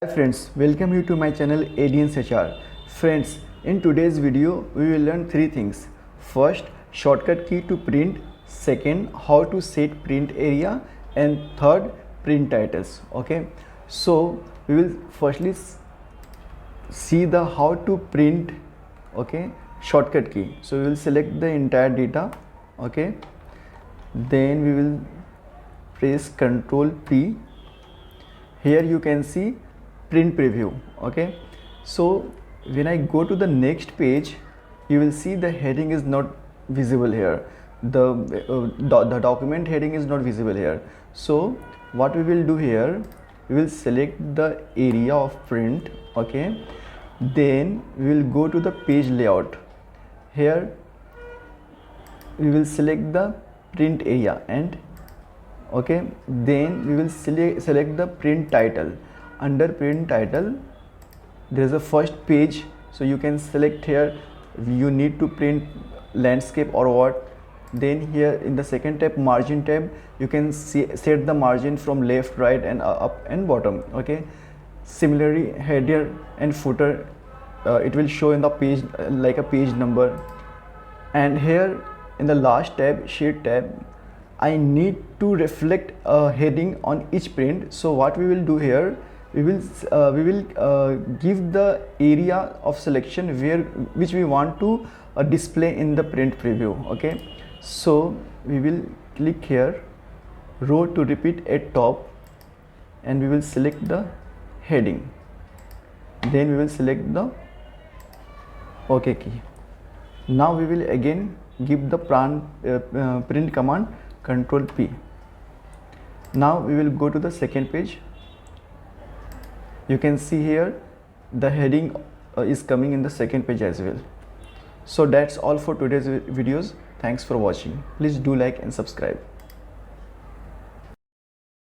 Hi friends, welcome you to my channel Aliens HR. Friends, in today's video we will learn three things. First, shortcut key to print. Second, how to set print area, and third, print titles. Okay, so we will firstly see the how to print. Okay, shortcut key. So we will select the entire data. Okay, then we will press Ctrl P. Here you can see print preview. Okay, so when I go to the next page, you will see the heading is not visible here. The document heading is not visible here. So what we will do here, we will select the area of print. Okay, then we will go to the page layout. Here we will select the print area, and okay, then we will select the print title. Under print title there is a first page, so you can select here you need to print landscape or what. Then here in the second tab, margin tab, you can set the margin from left, right, and up and bottom. Okay, similarly header and footer, it will show in the page like a page number. And here in the last tab, sheet tab, I need to reflect a heading on each print. So what we will do here, we will give the area of selection which we want to display in the print preview. Okay, so we will click here, row to repeat at top, and we will select the heading. Then we will select the OK key. Now we will again give the print command, Ctrl P. Now we will go to the second page. You can see here the heading is coming in the second page as well. So that's all for today's videos. Thanks for watching. Please do like and subscribe.